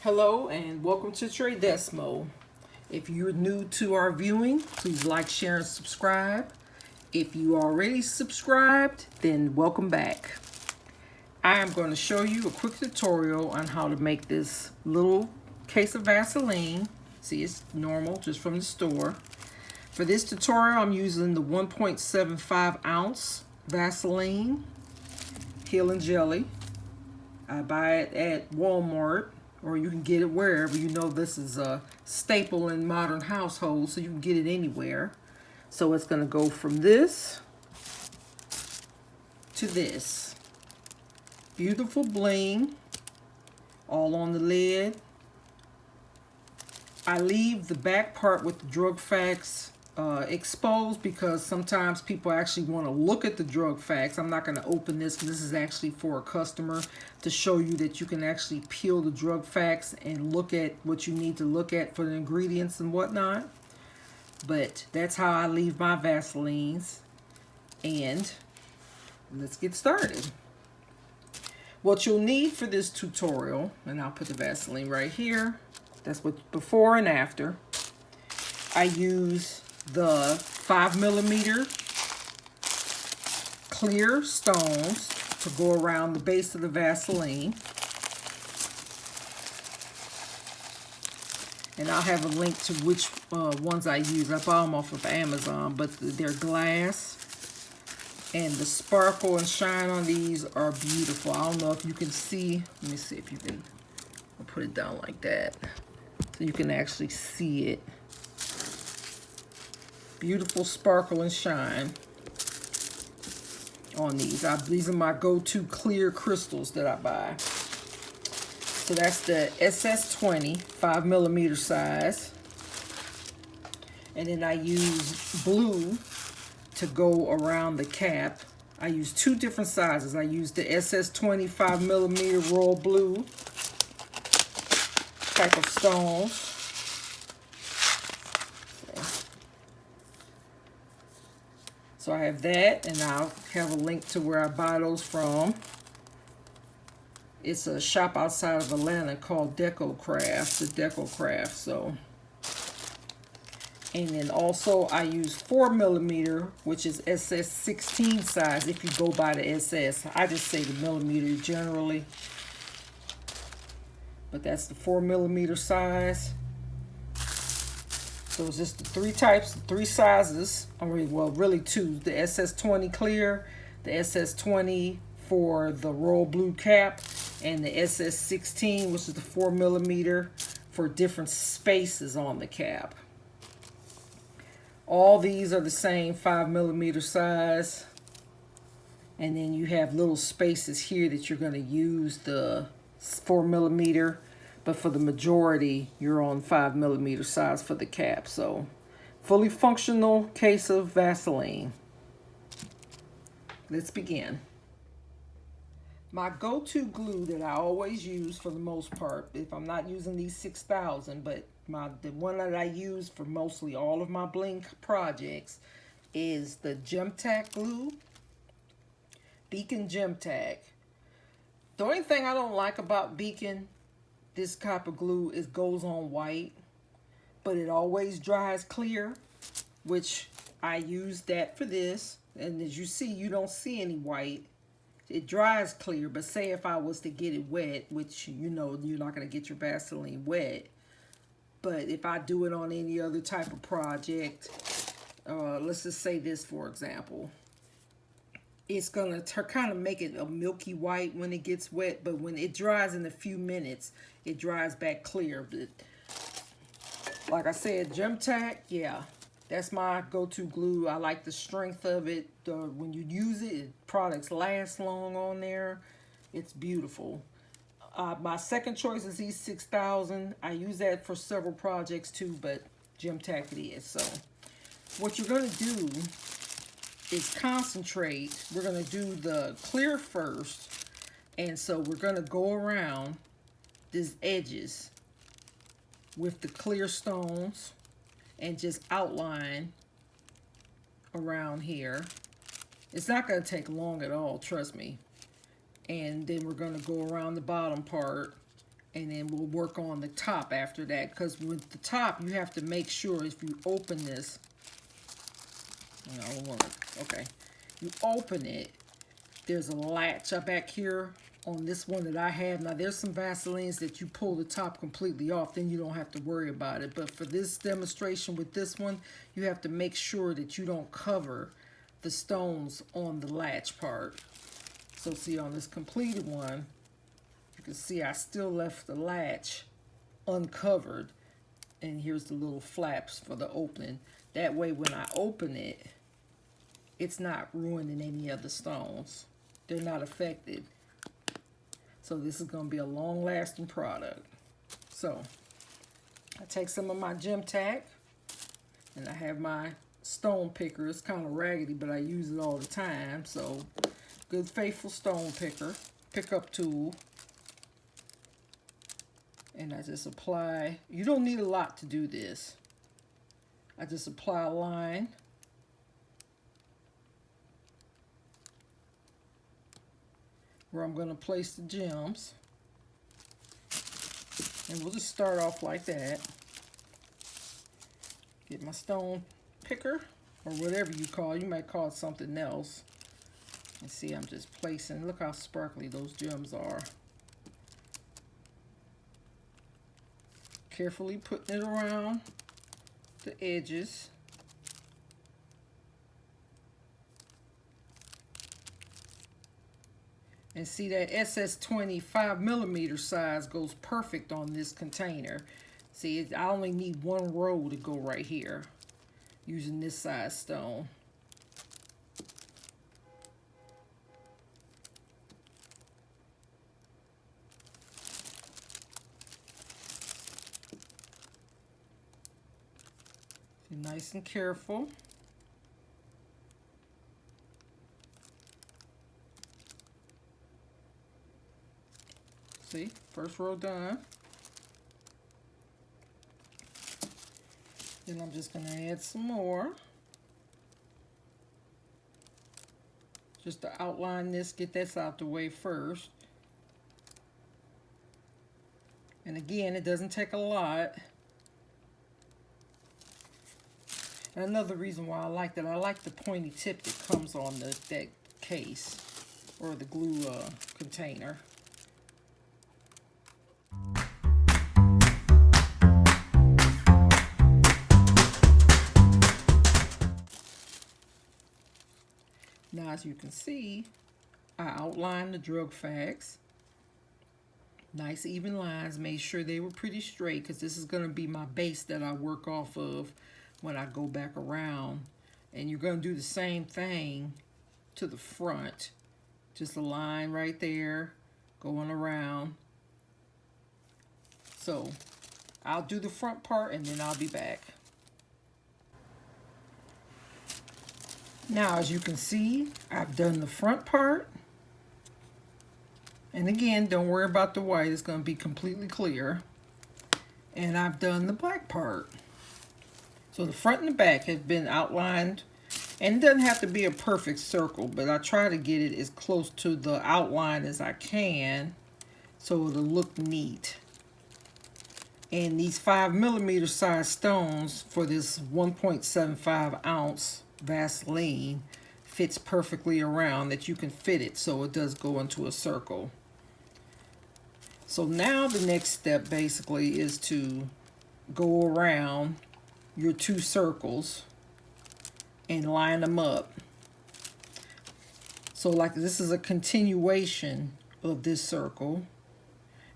Hello and welcome to TreDesMo. If you're new to our viewing, please like, share, and subscribe. If you already subscribed, then welcome back. I am going to show you a quick tutorial on how to make this little case of Vaseline. See, it's normal, just from the store. For this tutorial, I'm using the 1.75 ounce Vaseline Healing Jelly. I buy it at Walmart, or you can get it wherever. You know this is a staple in modern households, so you can get it anywhere. So it's going to go from this to this. Beautiful bling, all on the lid. I leave the back part with the drug facts exposed because sometimes people actually want to look at the drug facts. I'm not going to open this because this is actually for a customer to show you that you can actually peel the drug facts and look at what you need to look at for the ingredients and whatnot. But that's how I leave my Vaselines. And let's get started. What you'll need for this tutorial, and I'll put the Vaseline right here. That's what before and after. I use the 5mm clear stones to go around the base of the Vaseline. And I'll have a link to which ones I use. I bought them off of Amazon, but they're glass. And the sparkle and shine on these are beautiful. I don't know if you can see. Let me see if you can. I'll put it down like that so you can actually see it. Beautiful sparkle and shine on these. These are my go-to clear crystals that I buy. So that's the SS20 5mm size. And then I use blue to go around the cap. I use two different sizes. I use the SS20 5mm royal blue type of stones. So I have that, and I'll have a link to where I buy those from. It's a shop outside of Atlanta called Craft, the Deco Craft. So, and then also I use 4mm, which is SS16 size. If you go by the SS, I just say the millimeter generally, but that's the 4mm size. So it's just the three sizes. Well, really two. The SS20 clear, the SS20 for the royal blue cap, and the SS16, which is the 4mm for different spaces on the cap. All these are the same 5mm size. And then you have little spaces here that you're going to use the 4mm. But for the majority, you're on 5mm size for the cap. So, fully functional case of Vaseline. Let's begin. My go-to glue that I always use for the most part, if I'm not using these 6000, but the one that I use for mostly all of my bling projects is the Gem Tack glue. Beacon Gem Tack. The only thing I don't like about Beacon, this copper glue, it goes on white, but it always dries clear, which I use that for this. And as you see, you don't see any white. It dries clear, but say if I was to get it wet, which you know you're not going to get your Vaseline wet, but if I do it on any other type of project, let's just say this for example, it's going to kind of make it a milky white when it gets wet, but when it dries in a few minutes, it dries back clear. But like I said, Gem Tack, yeah, that's my go-to glue. I like the strength of it. When you use it, products last long on there. It's beautiful. My second choice is E6000. I use that for several projects too, but Gem Tack it is. So what you're going to do is concentrate. We're going to do the clear first, and so we're going to go around these edges with the clear stones and just outline around here. It's not going to take long at all, trust me. And then we're going to go around the bottom part and then we'll work on the top after that, because with the top you have to make sure if you open this, okay, you open it, there's a latch up back here on this one that I have. Now there's some Vaselines that you pull the top completely off, then you don't have to worry about it. But for this demonstration with this one, you have to make sure that you don't cover the stones on the latch part. So see, on this completed one, you can see I still left the latch uncovered. And here's the little flaps for the opening. That way when I open it, it's not ruining any of the stones. They're not affected. So this is going to be a long-lasting product. So I take some of my gem tack, and I have my stone picker. It's kind of raggedy, but I use it all the time. So good faithful stone picker, pickup tool. And I just apply. You don't need a lot to do this. I just apply a line. Where I'm going to place the gems. And we'll just start off like that. Get my stone picker, or whatever you call it. You might call it something else. And see, I'm just placing, look how sparkly those gems are. Carefully putting it around the edges. And see, that SS20 5mm size goes perfect on this container. See, I only need one row to go right here using this size stone. Be nice and careful. See, first row done. Then I'm just going to add some more. Just to outline this, get this out the way first. And again, it doesn't take a lot. And another reason why I like that, I like the pointy tip that comes on that case or the glue container. Now, as you can see, I outlined the drug facts. Nice even lines, made sure they were pretty straight, because this is going to be my base that I work off of when I go back around. And you're going to do the same thing to the front. Just a line right there, going around. So I'll do the front part and then I'll be back. Now, as you can see, I've done the front part. And again, don't worry about the white. It's going to be completely clear. And I've done the black part. So the front and the back have been outlined. And it doesn't have to be a perfect circle, but I try to get it as close to the outline as I can so it'll look neat. And these 5mm size stones for this 1.75 ounce Vaseline fits perfectly around, that you can fit it so it does go into a circle. So now the next step basically is to go around your two circles and line them up. So like this is a continuation of this circle,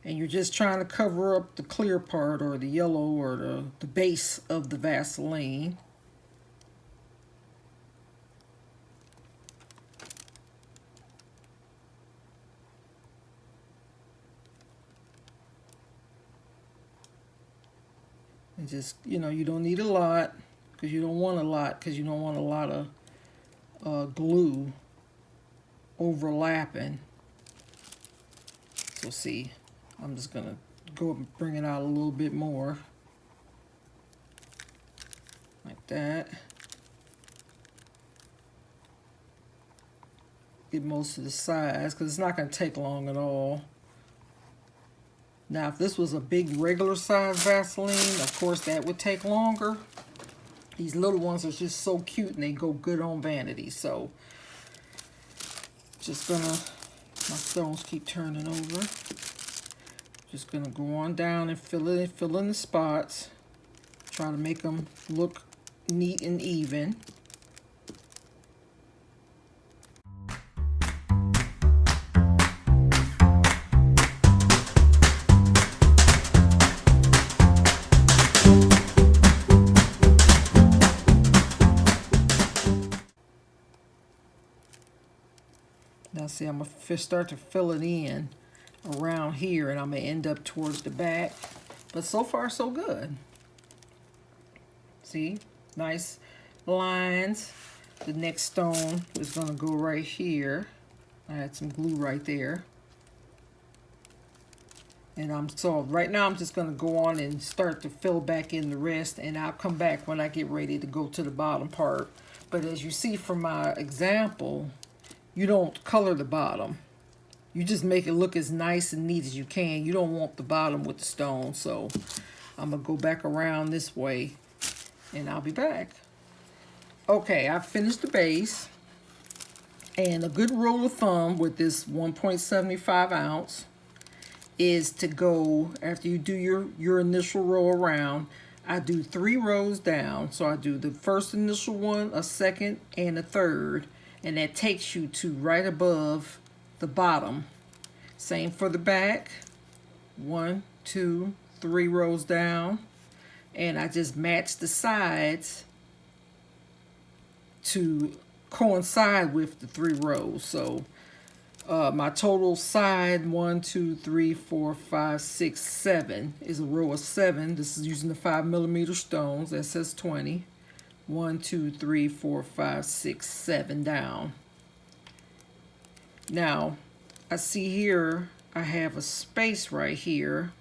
and you're just trying to cover up the clear part or the yellow or the base of the Vaseline. And just, you know, you don't need a lot, because you don't want a lot, because you don't want a lot of glue overlapping. So see, I'm just gonna go and bring it out a little bit more, like that. Get most of the sides, because it's not gonna take long at all. Now, if this was a big regular size Vaseline, of course that would take longer. These little ones are just so cute and they go good on vanity. So, just gonna, my stones keep turning over. Just gonna go on down and fill in the spots. Try to make them look neat and even. Now see, I'm gonna start to fill it in around here, and I'm gonna end up towards the back. But so far, so good. See, nice lines. The next stone is gonna go right here. I had some glue right there. And so right now I'm just gonna go on and start to fill back in the rest, and I'll come back when I get ready to go to the bottom part. But as you see from my example, you don't color the bottom. You just make it look as nice and neat as you can. You don't want the bottom with the stone. So I'm gonna go back around this way and I'll be back. Okay, I've finished the base. And a good rule of thumb with this 1.75 ounce is to go, after you do your initial row around, I do 3 rows down. So I do the first initial one, a second, and a third. And that takes you to right above the bottom. Same for the back. 1, 2, 3 rows down. And I just match the sides to coincide with the 3 rows. So my total side 1, 2, 3, 4, 5, 6, 7 is a row of 7. This is using the 5mm stones, SS20. 1, 2, 3, 4, 5, 6, 7 down. Now, I see here I have a space right here.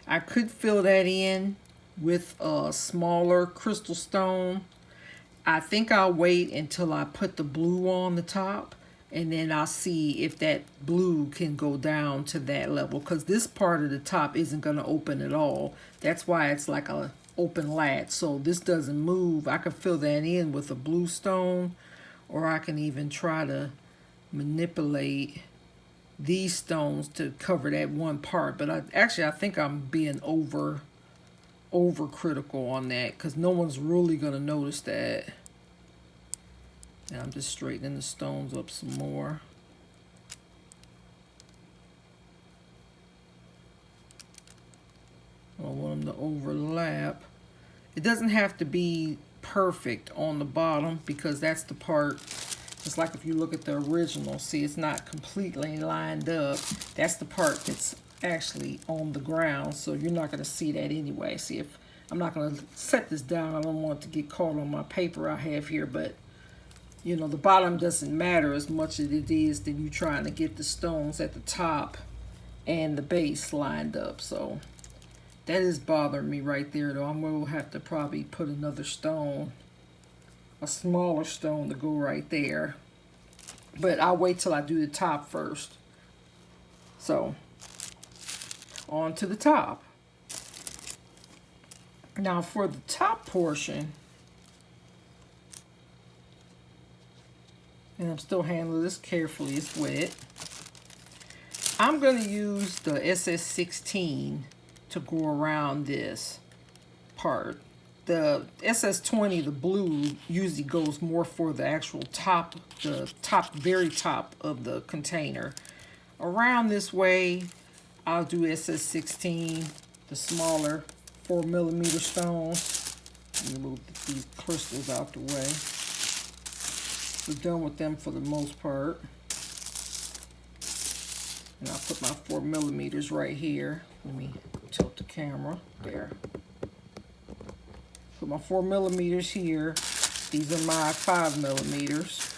I could fill that in with a smaller crystal stone. I think I'll wait until I put the blue on the top, and then I'll see if that blue can go down to that level, because this part of the top isn't going to open at all. That's why it's like a open latch, so this doesn't move. I can fill that in with a blue stone, or I can even try to manipulate these stones to cover that one part. But I think I'm being over critical on that, because no one's really going to notice that. And I'm just straightening the stones up some more. I don't want them to overlap. It doesn't have to be perfect on the bottom, because that's the part, just like if you look at the original, see, it's not completely lined up. That's the part that's actually on the ground, so you're not going to see that anyway. See, if I'm not going to set this down, I don't want it to get caught on my paper I have here, but you know, the bottom doesn't matter as much as it is than you trying to get the stones at the top and the base lined up. So that is bothering me right there, though. I'm going to have to probably put another stone, a smaller stone, to go right there. But I'll wait till I do the top first. So on to the top. Now for the top portion, and I'm still handling this carefully, it's wet. I'm going to use the SS16 to go around this part. The SS20, the blue, usually goes more for the actual top, the top, very top of the container. Around this way, I'll do SS16, the smaller 4mm stones. Let me move these crystals out the way. We're done with them for the most part. And I'll put my 4mm right here. Let me tilt the camera. There. Put my 4mm here. These are my 5mm.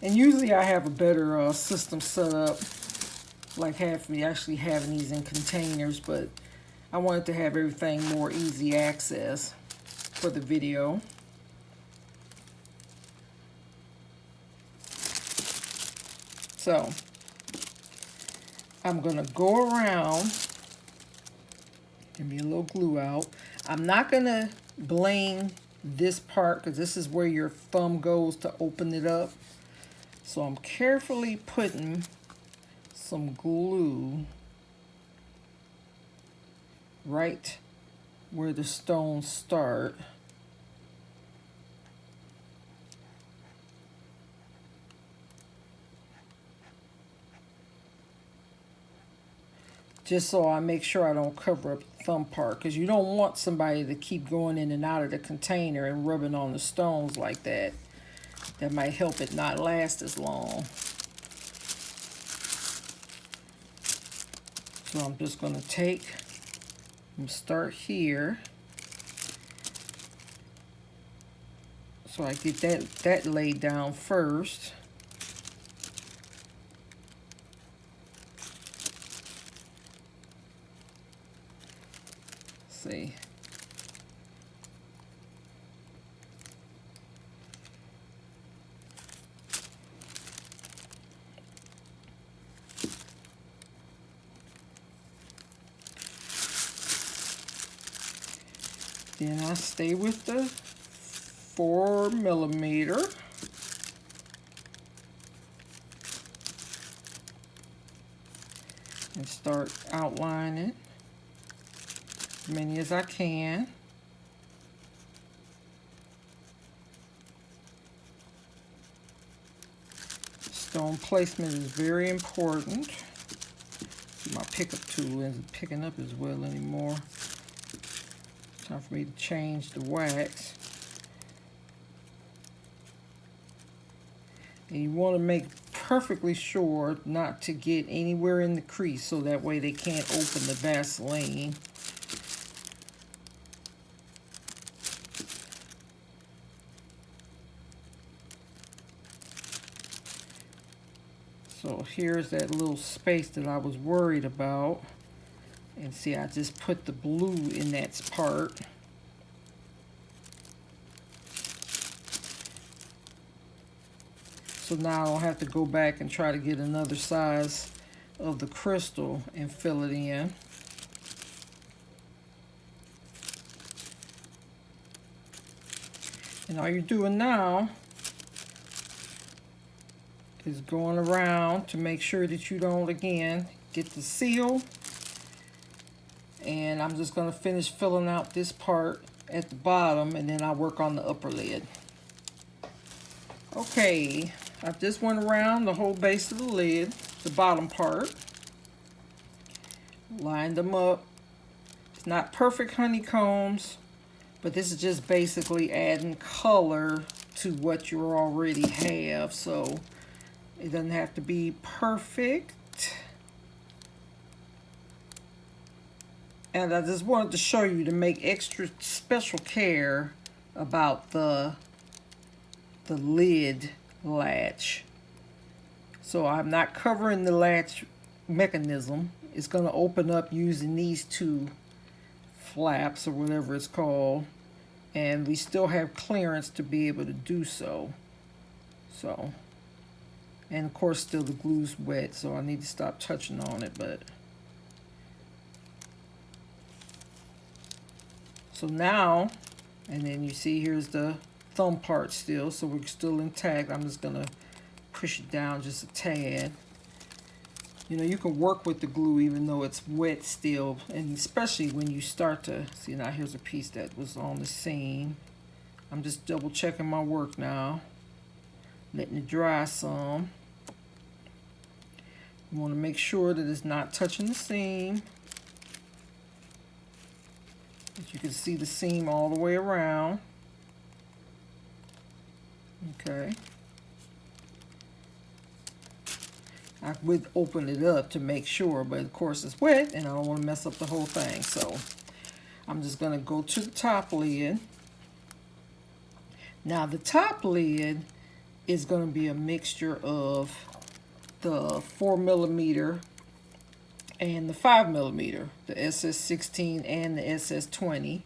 And usually I have a better system set up, like actually having these in containers, but I wanted to have everything more easy access for the video. So I'm gonna go around, give me a little glue out. I'm not gonna bling this part because this is where your thumb goes to open it up. So I'm carefully putting some glue right where the stones start. Just so I make sure I don't cover up the thumb part, because you don't want somebody to keep going in and out of the container and rubbing on the stones like that. That might help it not last as long. So I'm just going to take and start here. So I get that laid down first. See. Then I stay with the 4mm. And start outlining as many as I can. Stone placement is very important. My pickup tool isn't picking up as well anymore. Time for me to change the wax. And you want to make perfectly sure not to get anywhere in the crease, so that way they can't open the Vaseline. So here's that little space that I was worried about. And see, I just put the blue in that part. So now I don't have to go back and try to get another size of the crystal and fill it in. And all you're doing now is going around to make sure that you don't, again, get the seal. And I'm just going to finish filling out this part at the bottom, and then I'll work on the upper lid. Okay, I just went around the whole base of the lid, the bottom part. Lined them up. It's not perfect honeycombs, but this is just basically adding color to what you already have, so it doesn't have to be perfect. And I just wanted to show you to make extra special care about the lid latch. So I'm not covering the latch mechanism. It's going to open up using these two flaps or whatever it's called. And we still have clearance to be able to do so. And of course still the glue's wet, so I need to stop touching on it, but. So now, and then you see here's the thumb part still, so we're still intact. I'm just gonna push it down just a tad. You know, you can work with the glue even though it's wet still, and especially when you start to, see now here's a piece that was on the seam. I'm just double checking my work now, letting it dry some. You wanna make sure that it's not touching the seam. You can see the seam all the way around. Okay. I would open it up to make sure, but of course it's wet and I don't want to mess up the whole thing. So I'm just going to go to the top lid. Now the top lid is going to be a mixture of the 4mm and the 5mm, the SS16 and the SS20.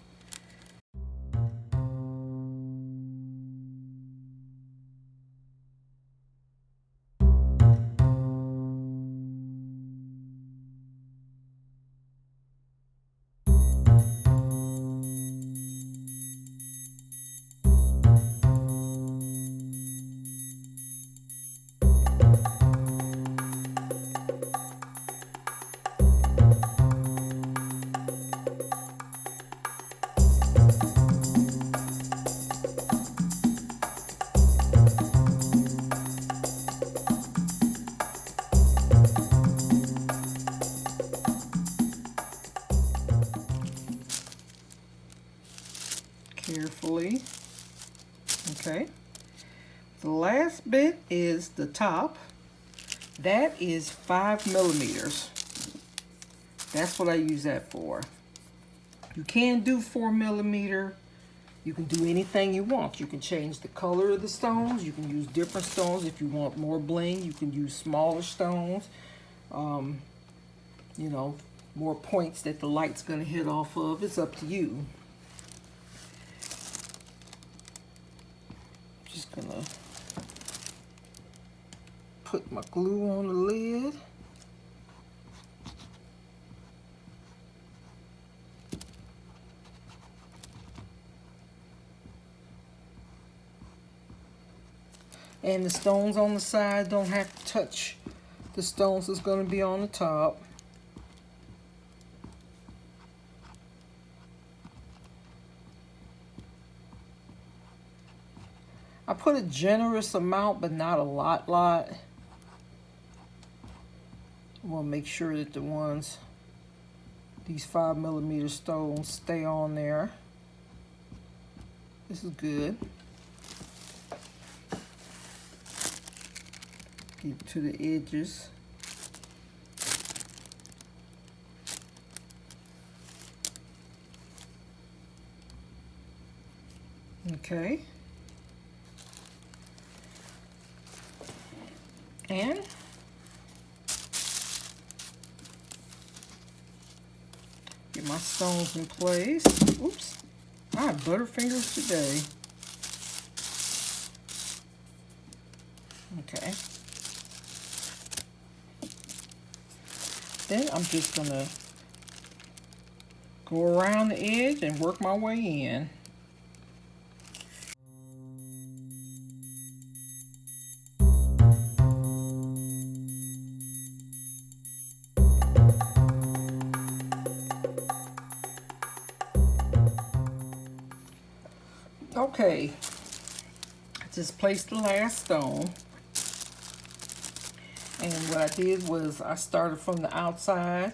Okay. The last bit is the top. That is 5 millimeters. That's what I use that for. You can do 4 millimeter. You can do anything you want. You can change the color of the stones. You can use different stones. If you want more bling, you can use smaller stones. You know, more points that the light's going to hit off of. It's up to you. Just going to put my glue on the lid. And the stones on the side don't have to touch the stones that's going to be on the top. I put a generous amount, but not a lot. I want to make sure that these 5 millimeter stones stay on there. This is good. Get to the edges. Okay. And get my stones in place. Oops, I have butterfingers today. Okay. Then I'm just gonna go around the edge and work my way in. Okay, I just placed the last stone, and what I did was I started from the outside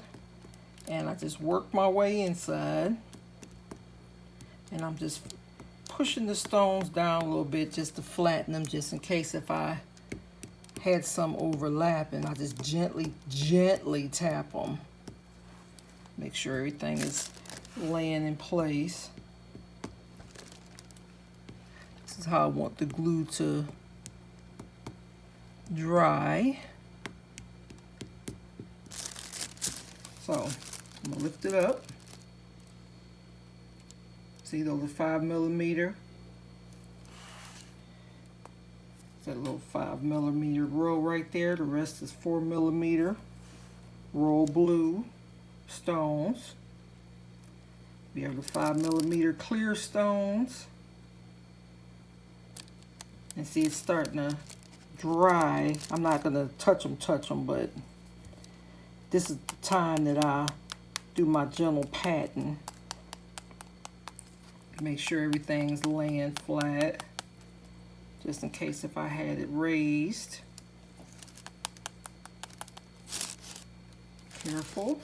and I just worked my way inside, and I'm just pushing the stones down a little bit just to flatten them, just in case if I had some overlapping. I just gently tap them, make sure everything is laying in place. This is how I want the glue to dry. So I'm gonna lift it up. See those 5 millimeter? That little 5 millimeter row right there. The rest is 4 millimeter royal blue stones. We have the 5 millimeter clear stones. And see, it's starting to dry. I'm not gonna touch them, but this is the time that I do my gentle patting. Make sure everything's laying flat, just in case if I had it raised. Careful.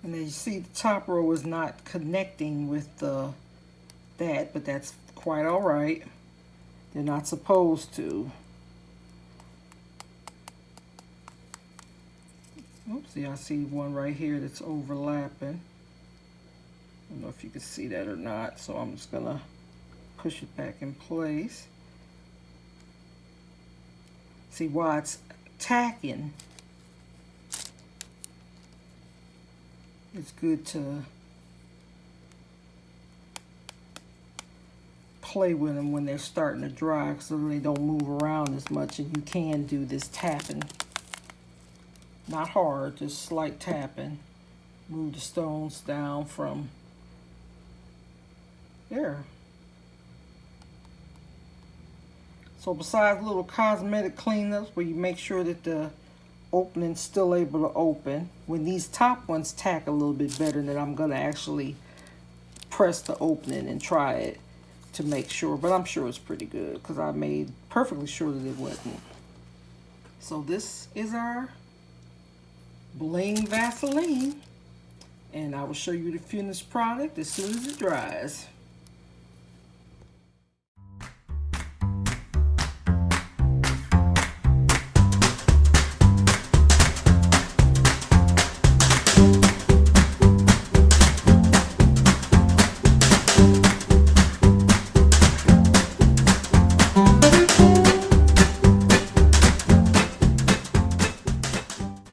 And then you see the top row is not connecting with that, but that's quite all right. They're not supposed to. Oopsie, I see one right here that's overlapping. I don't know if you can see that or not, so I'm just gonna push it back in place. See, while it's tacking, it's good to play with them when they're starting to dry so they don't move around as much, and you can do this tapping. Not hard, just slight tapping. Move the stones down from there. So besides little cosmetic cleanups where you make sure that the opening's still able to open, when these top ones tack a little bit better, then I'm gonna actually press the opening and try it to make sure, but I'm sure it's pretty good because I made perfectly sure that it wasn't. So this is our bling Vaseline, And I will show you the finished product as soon as it dries.